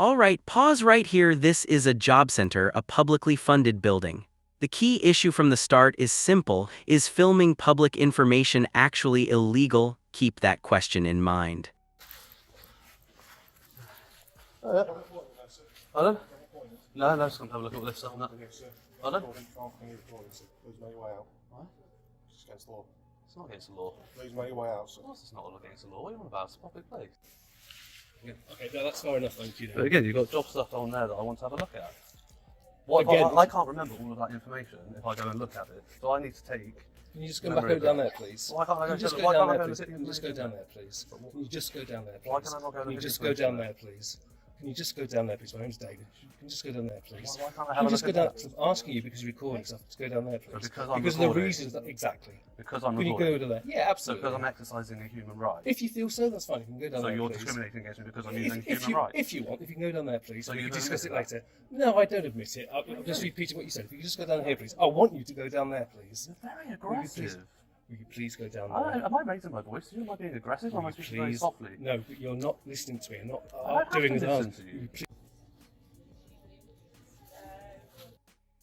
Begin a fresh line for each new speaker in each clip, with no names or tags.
All right, pause right here. This is a job center, a publicly funded building. The key issue from the start is simple. Is filming public information actually illegal? Keep that question in mind.
Pardon? No, just gonna have a look at all this stuff and that. Pardon?
Please make your way out.
What?
It's against the law.
It's not against the law.
Please make your way out, sir.
Of course it's not against the law. What are you on about? It's a public place.
Yeah. Okay, no, that's far enough, thank you.
But again, you've got job stuff on there that I want to have a look at. What
Again,
I can't remember all of that information if I go and look at it. So I need to take.
Can you just go back over down there, please?
Why can't I go
Can you just
to
go
why
down
can't I
there,
go and
please?
sit
Can you just go down there, please? Can you just go down there, please?
Why can I not go
Can you
and
just
look
go
at
down
it?
there, please? Can you just go down there, please? My name's David. Can you just go down there, please?
Why can't I
Can
have
you
a
just
look
go
at
down?
that?
I'm asking you because you're recording stuff. Just go down there, please.
Because I'm
because of the
recording.
reasons that exactly.
Because I'm
Can you
recording.
go to there? Yeah,
So
absolutely.
because I'm exercising a human right.
If you feel so, that's fine. You can go down
So
there,
you're
please.
discriminating against me because I'm
If,
using
if
human
you
rights.
if you want, if you can go down there, please.
So
we
you
can
don't
discuss it
admit
later. No, I don't admit it. I'm just repeating what you said. If you can just go down here, please. I want you to go down there, please.
You're very
Will you
aggressive.
Will you please go down there?
Am I raising my voice? Am I being aggressive? Or am I speaking very
Please.
softly?
No, but you're not listening to me. I'm not
I don't
doing
have
as
to
I
listen
was.
to you.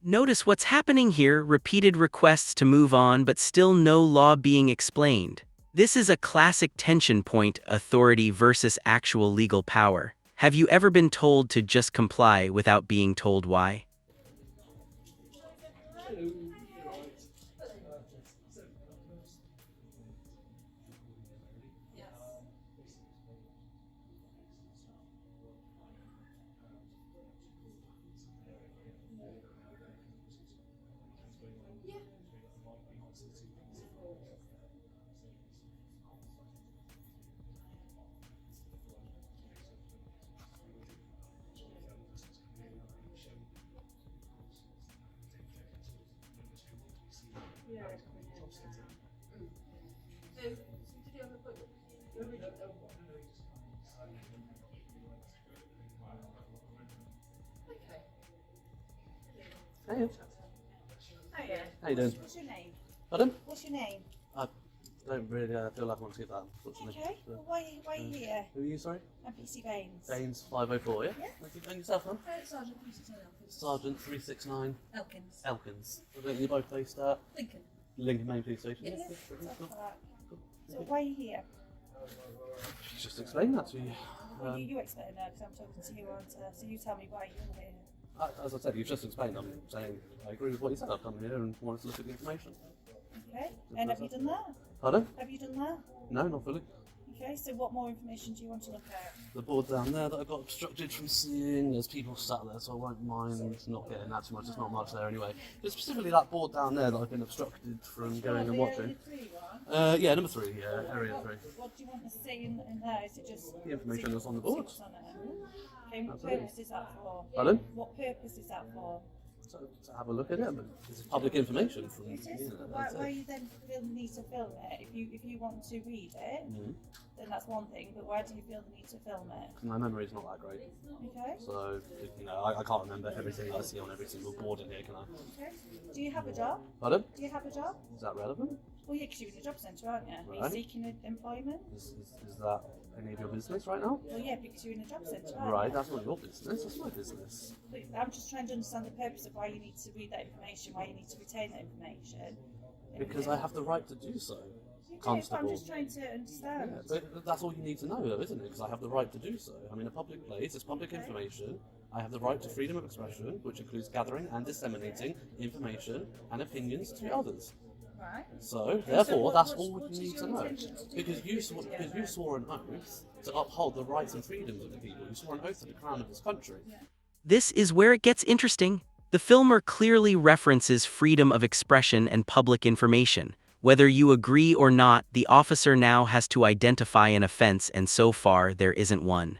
Notice what's happening here, repeated requests to move on but still no law being explained. This is a classic tension point, authority versus actual legal power. Have you ever been told to just comply without being told why?
Hey.
Hiya.
How you doing?
What's your name?
Pardon?
What's your name?
I don't really feel like I want to give that, unfortunately.
Okay. Well, why are you here?
Who are you, sorry?
I'm PC Baines.
Baines 504, yeah?
Yeah.
Thank you. And yourself, man?
Sergeant 369 Elkins.
Sergeant 369
Elkins.
Elkins. I think you're both based at
Lincoln.
Lincoln Main Police Station.
Yes.
Cool.
So why are you here?
Just explain that to you.
Well, you explain that because I'm talking to you, aren't I? So you tell me why you're here.
As I said, you've just explained. I'm saying I agree with what you said. I've come here and wanted to look at the information.
Okay. And have you done that?
Pardon?
Have you done that?
No, not fully.
Okay. So what more information do you want to look at?
The board down there that I got obstructed from seeing. There's people sat there, so I won't mind not getting that too much. There's not much there anyway. But specifically that board down there that I've been obstructed from going and watching. Yeah, number 3. Yeah, area 3.
What do you want to see in there? Is it just
The information that's on the board.
what's on it? Okay. What
Absolutely.
purpose is that for?
Pardon?
What purpose is that for?
So to have a look at it. But it's public information from
It
the
is,
internet.
but why
That's it.
you then feel the need to film it? If you want to read it,
Mhm.
then that's one thing. But why do you feel the need to film it?
My memory's not that great,
Okay.
so I can't remember everything that I see on every single board in here, can I?
Okay. Do you have a job?
Pardon?
Do you have a job?
Is that relevant?
Well, yeah, because you're in a job centre, aren't you? Are you
Right.
seeking employment?
Is that any of your business right now?
Well, yeah, because you're in a job centre, aren't
Right,
you?
that's not your business, that's my business.
But I'm just trying to understand the purpose of why you need to read that information, why you need to retain that information.
Because I have the right to do so.
You do, but
Constable.
I'm just trying to understand.
Yeah, but that's all you need to know, though, isn't it? Because I have the right to do so. I'm in a public place, it's public
Okay.
information. I have the right to freedom of expression, which includes gathering and disseminating information and opinions to others.
Right.
So, therefore, that's
what
all
is
you need to
your
know.
intention to do
Because
with
you,
this
swore,
video
because you
then?
swore an oath to uphold the rights and freedoms of the people. You swore an oath to the crown of this country.
This is where it gets interesting. The filmer clearly references freedom of expression and public information. Whether you agree or not, the officer now has to identify an offense, and so far, there isn't one.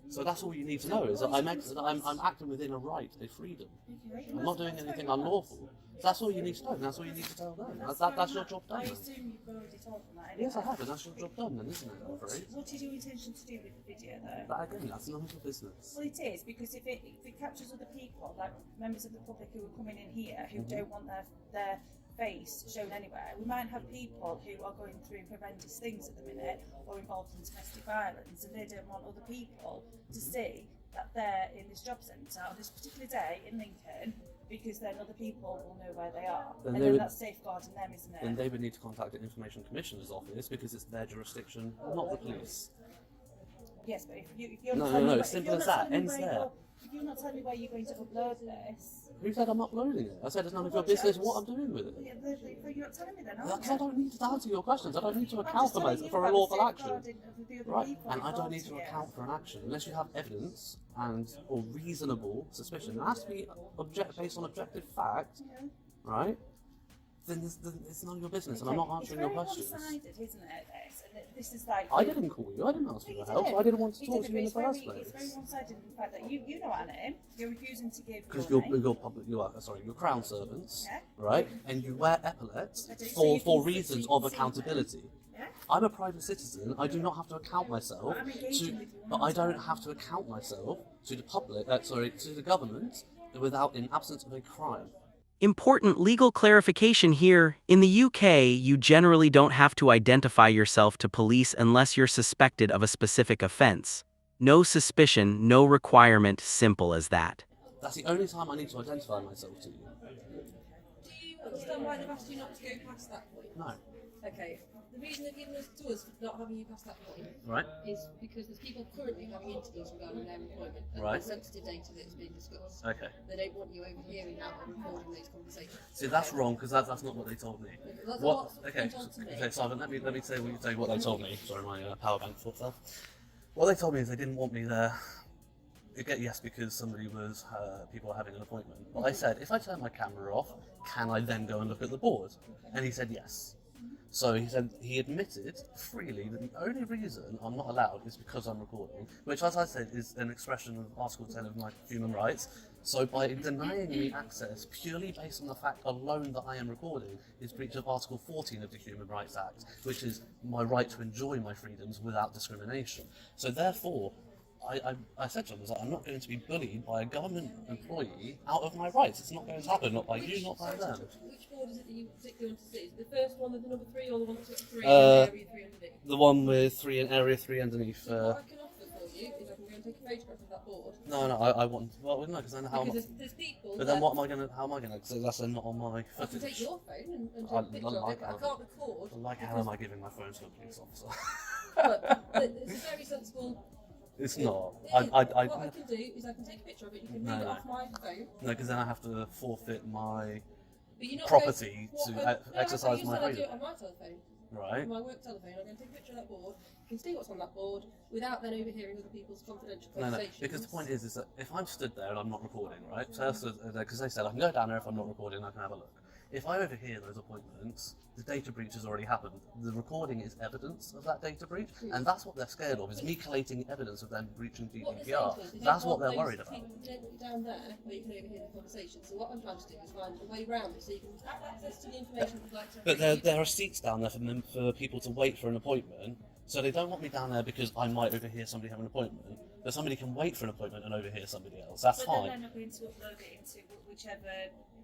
So that's all you need to know, is that I'm acting within a right, a freedom.
Okay.
I'm not doing anything unlawful. So that's all you need to know, and that's all you need to tell them. That's your job done
I
then.
assume you've already told them that.
Yes, I
anyway.
have, and that's your job done then, isn't it, I'm afraid?
What is your intention to do with the video, though?
But again, that's none of your business.
Well, it is, because if it captures other people, like members of the public who are coming in here who don't want their face shown anywhere, we might have people who are going through horrendous things at the minute or involved in domestic violence, and they don't want other people to see there in this job centre on this particular day in Lincoln, because then other people will know where they are,
Then
and
they
then
would-
that's safeguarding them, isn't it?
Then they would need to contact the Information Commissioner's office because it's their jurisdiction, not the police.
Yes, but if you're
No,
not
no,
telling
no,
me
it's
where-
simple
if
as
you're not
that,
telling me
ends
where
there.
if you're not telling me where you're going to upload this,
Who said I'm uploading it? I said it's none of your
Well,
business
James,
what I'm doing with it.
you're not telling me then, are
Because
you?
I don't need to answer your questions. I don't need to
I'm
account
just
for
telling you
for a
about the
lawful action.
safeguarding of the other
Right,
people
and I don't
involved
need to
here.
account for an action unless you have evidence or reasonable suspicion. It has to be based on objective fact,
Yeah.
right? Then it's none of your business, and I'm not answering your questions.
It's very one-sided, isn't it? This, and this is like
I didn't call you. I didn't ask for
No,
your
you
help.
didn't.
I didn't want to
You
talk to
didn't,
you in the
but
first
It's very
place.
one-sided in the fact that you know our name. You're refusing to give
Because
your
you're
name.
public, you're crown servants,
Yeah.
right? And you wear epaulets
I do, so
for
you can-
reasons
so you
of
can see
accountability.
Yeah.
I'm a private citizen. I do not have to account myself
But I'm engaging
to,
with you
but
all
I
the
don't
time.
have to account myself to the public. To the government, without in absence of a crime.
Important legal clarification here. In the UK, you generally don't have to identify yourself to police unless you're suspected of a specific offense. No suspicion, no requirement, simple as that.
That's the only time I need to identify myself to you.
Do you understand why they've asked you not to go past that point?
No.
Okay. The reason they've given us to us for not having you past that point
Right.
is because there's people currently having interviews regarding their employment and
Right.
the sensitive data that is being discussed.
Okay.
They don't want you overhearing that and recording those conversations.
See, that's wrong because that's not what they told me.
That's
What?
what's
Okay.
been told to me.
Okay, Simon. Let me tell you what they told me. Sorry, my power bank thought fell. What they told me is they didn't want me there. Yes, because people were having an appointment. But I said, if I turn my camera off, can I then go and look at the board? And he said yes. So he said he admitted freely that the only reason I'm not allowed is because I'm recording, which, as I said, is an expression of Article 10 of my human rights. So by denying me access purely based on the fact alone that I am recording is breach of Article 14 of the Human Rights Act, which is my right to enjoy my freedoms without discrimination. So therefore, I said to him, I'm not going to be bullied by a government employee out of my rights. It's not going to happen, not by you, not by them.
Which board is it that you particularly want to see? Is it the first one with the number 3 or the one that's got 3
Uh,
and area 3 underneath?
The one with area 3 underneath.
What I can offer for you is I can go and take a photograph of that board.
No, I want. Well, no, because then how?
Because there's people
But
that
then what am I gonna? How am I gonna? Because that's not on my
I can take
footage.
your phone and
I
take a picture of
like
it, but I
that.
can't record.
Like, how am I giving my phone to a police officer?
But it's a very sensible.
It's not.
What I
I
can do is I can take a picture of it. You can
No,
read it
no.
off my phone.
no, because then I have to forfeit my
But you're not
property
going,
to exercise
you
my
said I do
freedom.
it on my telephone,
Right.
my work telephone. I'm going to take a picture of that board. You can see what's on that board without then overhearing other people's confidential
No, no.
conversations.
Because the point is that if I'm stood there and I'm not recording, right? So because they said I can go down there if I'm not recording, I can have a look. If I overhear those appointments, the data breach has already happened. The recording is evidence of that data breach, and that's what they're scared of, is me collating evidence of them breaching
What they're
GDPR.
saying to us is
That's
they
what
want
they're
those
worried about.
people- They don't want you down there where you can overhear the conversation. So what I'm trying to do is find a way around it so you can have access to the information you'd like to
But
read.
there are seats down there for people to wait for an appointment, so they don't want me down there because I might overhear somebody having an appointment. But somebody can wait for an appointment and overhear somebody else. That's
But then
fine.
they're not going to upload it into whichever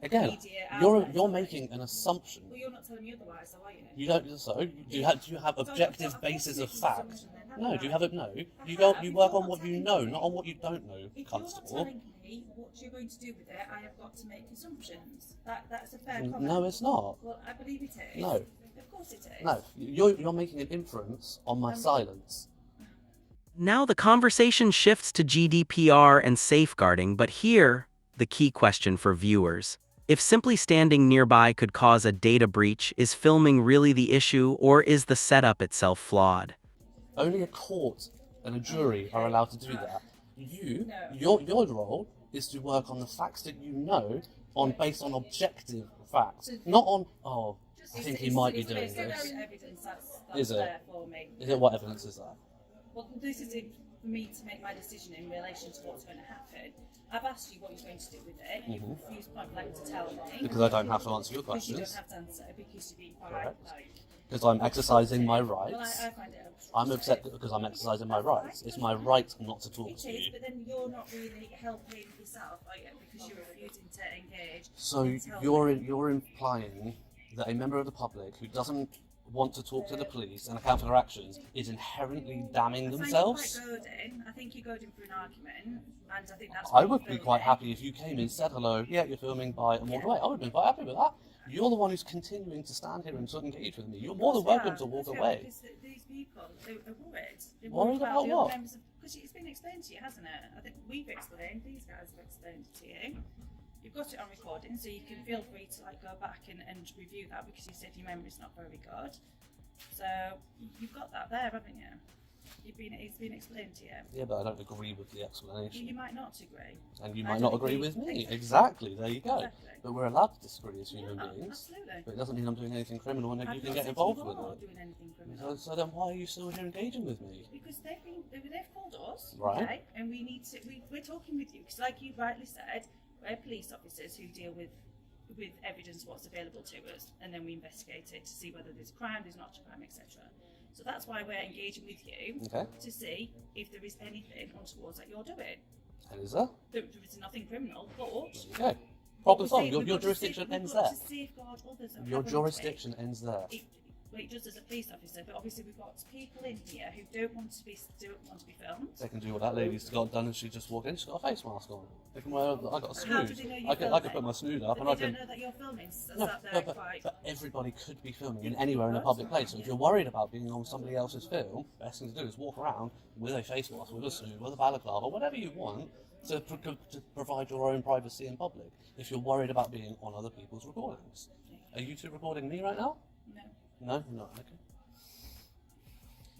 Again,
media
you're
outlet.
making an assumption.
Well, you're not telling me otherwise, though, are you?
You don't. So do you have objective
I've
basis of
got an
fact?
assumption then, haven't
No.
I?
Do you have a no?
I
You
have.
you
If
work
you're
on
not
what you
telling
know,
me-
not on what you don't know,
If you're not
Constable.
telling me what you're going to do with it, I have got to make assumptions. That's a fair comment.
No, it's not.
Well, I believe it is.
No.
Of course it is.
No, you're making an inference on my silence.
Now the conversation shifts to GDPR and safeguarding, but here, the key question for viewers. If simply standing nearby could cause a data breach, is filming really the issue, or is the setup itself flawed?
Only a court and a jury are allowed to do that. Your role is to work on the facts that you know, based on objective facts, not on I think he might be doing
It's
this.
evidence that's
Is it?
there for me.
Is it what evidence is that?
Well, this is it for me to make my decision in relation to what's going to happen. I've asked you what you're going to do with it. You've refused point blank to tell me.
Because I don't have to answer your
Because you don't
questions.
have to answer because you're being quite
Correct.
like.
Because I'm exercising my
Well,
rights.
I find it.
I'm upset because I'm exercising my rights. It's my right not to talk
It
to
is,
you.
but then you're not really helping yourself, are you? Because you're refusing to engage.
So
and tell
you're
me.
you're implying that a member of the public who doesn't want to talk to the police and account for their actions is inherently damning themselves.
I find you quite goading. I think you're goading for an argument, and I think that's.
I would be quite happy if you came in, said hello, yeah, you're filming, bye, and walked away. I would have been quite happy with that. You're the one who's continuing to stand here and to engage with me. You're more than welcome to walk away.
Because these people are worried. They're
Worried about
the
what?
other members of, because it's been explained to you, hasn't it? I think we've explained, these guys have explained it to you. You've got it on recording, so you can feel free to like go back and review that, because you said your memory's not very good. So you've got that there, haven't you? It's been explained to you.
Yeah, but I don't agree with the explanation.
You might not agree.
And you
I
might
don't
not agree with
agree.
me. Exactly, there you go.
Exactly.
But we're allowed to disagree as human
Yeah,
beings.
absolutely.
But it doesn't mean I'm doing anything criminal and that you
I've
can
not
get
said
involved
you
with
are
it.
doing anything criminal.
So then why are you still here engaging with me?
Because they've called us,
Right.
okay, and we need to. We're talking with you because, like you rightly said, we're police officers who deal with evidence, what's available to us, and then we investigate it to see whether there's a crime, there's not a crime, etc. So that's why we're engaging with you
Okay.
to see if there is anything untoward that you're doing.
And is there?
There is nothing criminal, but
Okay. Problem
we've
solved.
got
Your
to
jurisdiction
we've
ends
got
there.
to safeguard others and
Your
haven't we?
jurisdiction ends there.
It does as a police officer, but obviously we've got people in here who don't want to be filmed.
They can do what that lady's got done and she just walked in, she's got a face mask on. They can wear, I got a
How do
snood.
they know you're
I could
filming?
put my snood up
But
and I
they don't
can...
know that you're filming, so
No,
that
no,
they're
but,
quite.
but everybody could be filming in anywhere in a public place. So if you're worried about being on somebody else's film, best thing to do is walk around with a face mask, with a snood, with a balaclava, whatever you want to provide your own privacy in public. If you're worried about being on other people's recordings. Are you two recording me right now?
No.
No? No, okay.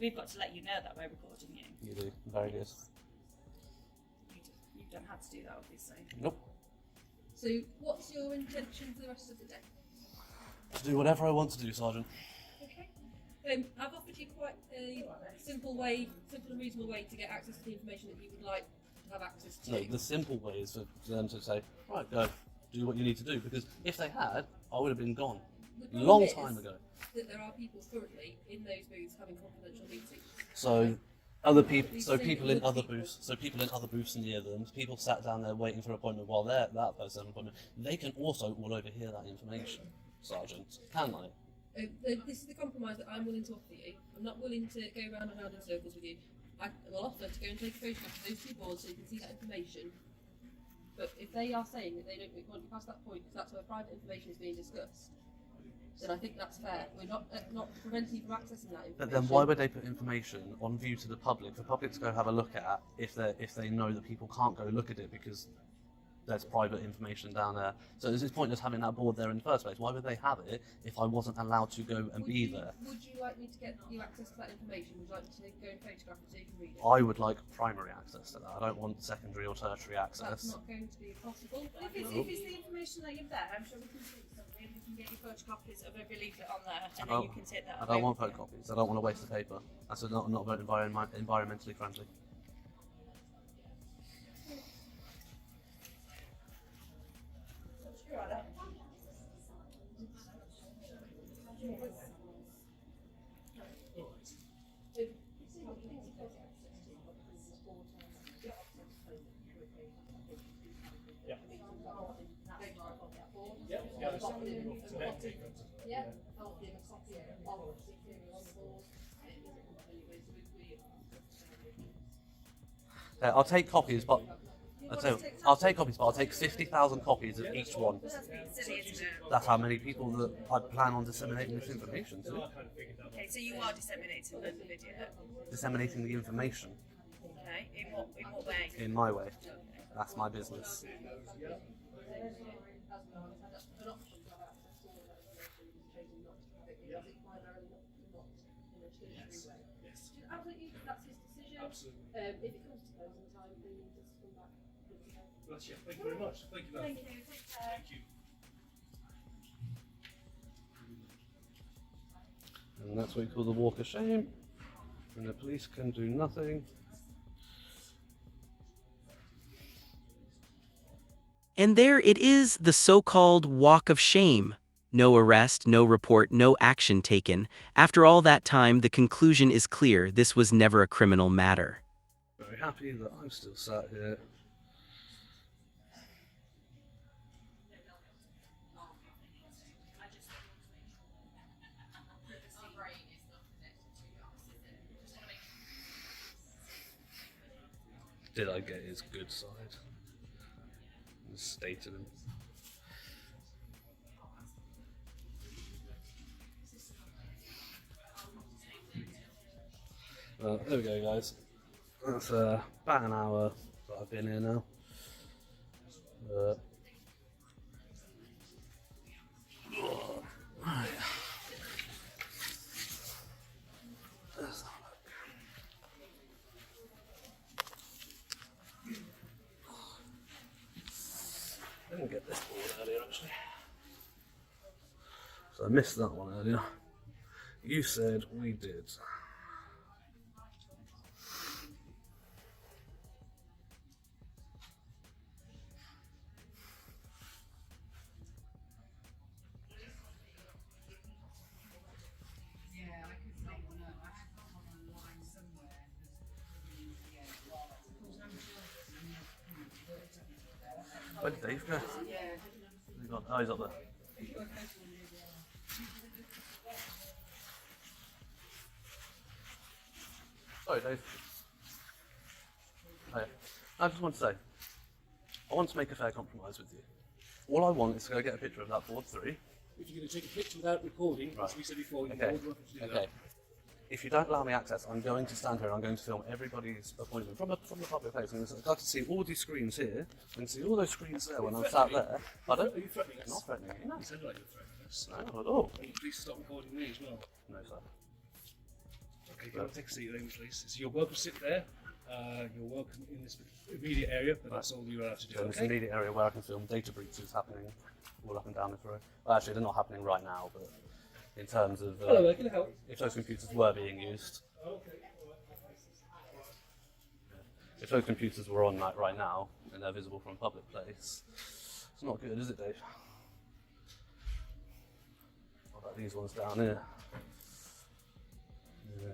We've got to let you know that we're recording you.
You do. Very good.
You don't have to do that, obviously.
Nope.
So, what's your intention for the rest of the day?
To do whatever I want to do, Sergeant.
Okay. I've offered you quite a simple and reasonable way to get access to the information that you would like to have access to.
No, the simple way is for them to say, right, go, do what you need to do. Because if they had, I would have been gone.
The problem
Long
is
time ago.
that there are people currently in those booths having confidential meetings.
So other people, so people in other booths near them, people sat down there waiting for an appointment while that person had an appointment. They can also all overhear that information, Sergeant. Can I?
This is the compromise that I'm willing to offer you. I'm not willing to go round and round in circles with you. I will offer to go and take a photograph of those two boards so you can see that information. But if they are saying that they don't want you past that point because that's where private information is being discussed, then I think that's fair. We're not preventing you from accessing that information.
But then why would they put information on view to the public, for the public to go have a look at, if they know that people can't go look at it because there's private information down there? So is it pointless having that board there in the first place? Why would they have it if I wasn't allowed to go and be there?
Would you like me to get you access to that information? Would you like me to go and photograph it so you can read it?
I would like primary access to that. I don't want secondary or tertiary
That's
access.
not going to be possible.
Well, if it's the information that you've there, I'm sure we can see something. We can get you photocopies of every leaflet on there, and then you can take that.
I don't want photocopies. I don't want to waste the paper. That's not very environmentally friendly. I'll take copies, but I'll take copies, but I'll take 50,000 copies of each one.
Silly, isn't it?
That's how many people that I plan on disseminating this information to.
Okay, so you are disseminating the video.
Disseminating the information
Okay, in what way?
in my way. That's my business.
Absolutely, that's his decision. If it comes to closing time, then you just come back.
Bless you. Thank you very much. Thank you,
Thank you. Take care.
Thank you.
And that's what we call the walk of shame. And the police can do nothing.
And there it is, the so-called walk of shame. No arrest, no report, no action taken. After all that time, the conclusion is clear. This was never a criminal matter.
Very happy that I'm still sat here. did I get his good side? And stated him. There we go, guys. That's about an hour that I've been here now. Right. Let's have a look. I didn't get this board earlier, actually. So I missed that one earlier. You said we did. Where did Dave go? Oh, he's up there. Sorry, Dave. Oh, yeah. I just want to say, I want to make a fair compromise with you. All I want is to go get a picture of that board 3.
If you're going to take a picture without recording, as we said before, you're more than welcome to do that.
Okay. If you don't allow me access, I'm going to stand here and I'm going to film everybody's appointment from the public place. I'm going to see all these screens here. I can see all those screens there when I'm sat there. Pardon?
Are you threatening us?
Not threatening you, no.
You sound like you're threatening us.
No, not at all.
And please stop recording me as well.
No, sir.
Okay, can I take a seat then, please? So you're welcome to sit there. You're welcome in this immediate area, but that's all you're allowed to do.
So in this
Okay?
immediate area where I can film data breaches happening all up and down this road. Well, actually, they're not happening right now, but in terms of
Hello, can I help?
if those computers were being used, if those computers were on like right now and they're visible from a public place, it's not good, is it, Dave? What about these ones down here? Yeah.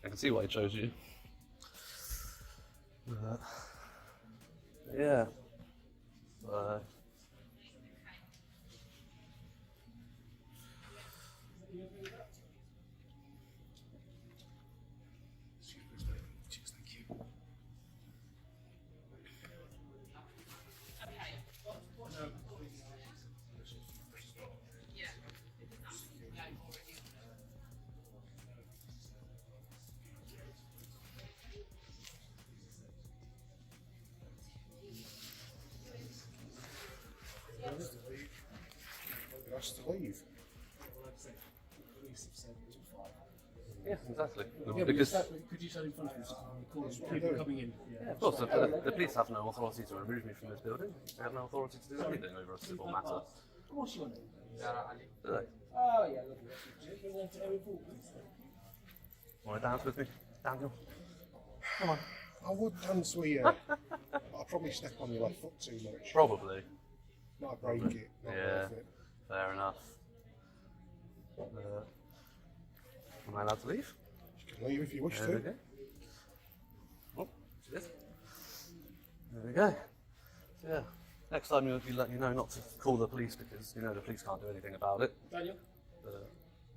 I can see why he chose you. Yeah.
Cheers, thank you.
You're asked to leave.
Yeah, exactly.
Yeah,
Because
could you stand in front of us and record people coming in? Yeah.
of course, the police have no authority to remove me from this building. They have no authority to do anything over a civil matter.
What's your name?
Do they?
Oh, yeah, lovely. Bring them to area 4, please.
Want to dance with me, Daniel? Come on.
I would dance with you. But I'll probably step on your left foot too much.
Probably.
Might break it. Not
Yeah.
worth it.
Fair enough. Am I allowed to leave?
You can leave if you wish
There we
to.
go. Oh, cheers. There we go. So, yeah. Next time you'll be letting you know not to call the police because you know the police can't do anything about it.
Daniel?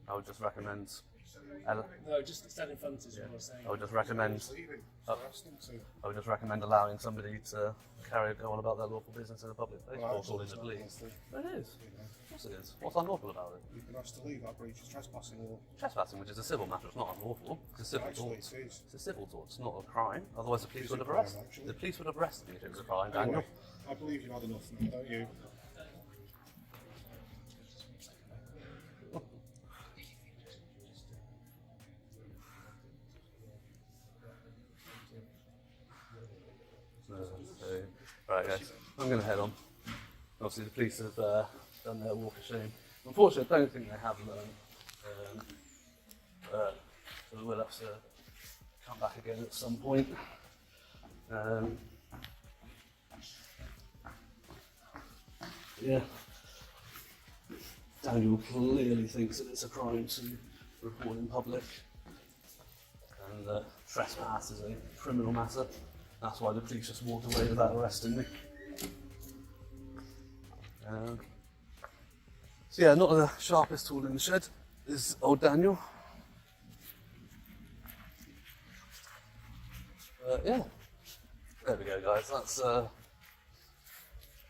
I would just recommend.
No, just stand in front is what I was saying.
I would just recommend.
Just leave it. So I asked him to.
I would just recommend allowing somebody to go on about their lawful business in a public place
Well,
or calling the
actually,
police.
it's
But it is.
You know,
Of course it is. What's unlawful about it?
you've been asked to leave. That breach is trespassing law.
Trespassing, which is a civil matter, it's not unlawful. It's a civil
Actually,
tort.
it is.
It's a civil tort. It's not a crime. Otherwise, the police
It's
would
a
have
crime,
arrested.
actually.
The police would have arrested me if it was a crime, Daniel.
Anyway, I believe you've had enough now, don't you?
Right, guys, I'm going to head on. Obviously, the police have done their walk of shame. Unfortunately, I don't think they have learned. So we'll have to come back again at some point. Yeah. Daniel clearly thinks that it's a crime to report in public. and trespass is a criminal matter. That's why the police just walked away without arresting me. So yeah, not the sharpest tool in the shed is old Daniel. Yeah, there we go, guys. That's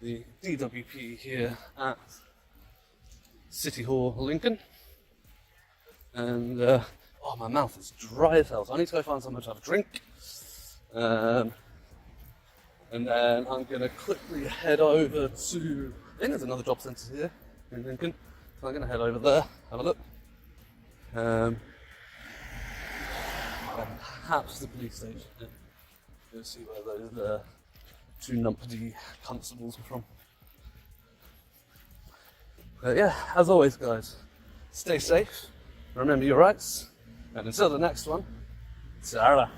the DWP here at City Hall, Lincoln. And oh, my mouth is dry as hell, so I need to go find somewhere to have a drink. And then I'm going to quickly head over to, I think there's another job centre here in Lincoln, so I'm going to head over there, have a look. And perhaps the police station. Go see where those two numpty constables are from. But yeah, as always, guys, stay safe, remember your rights, and until the next one, ta-ra.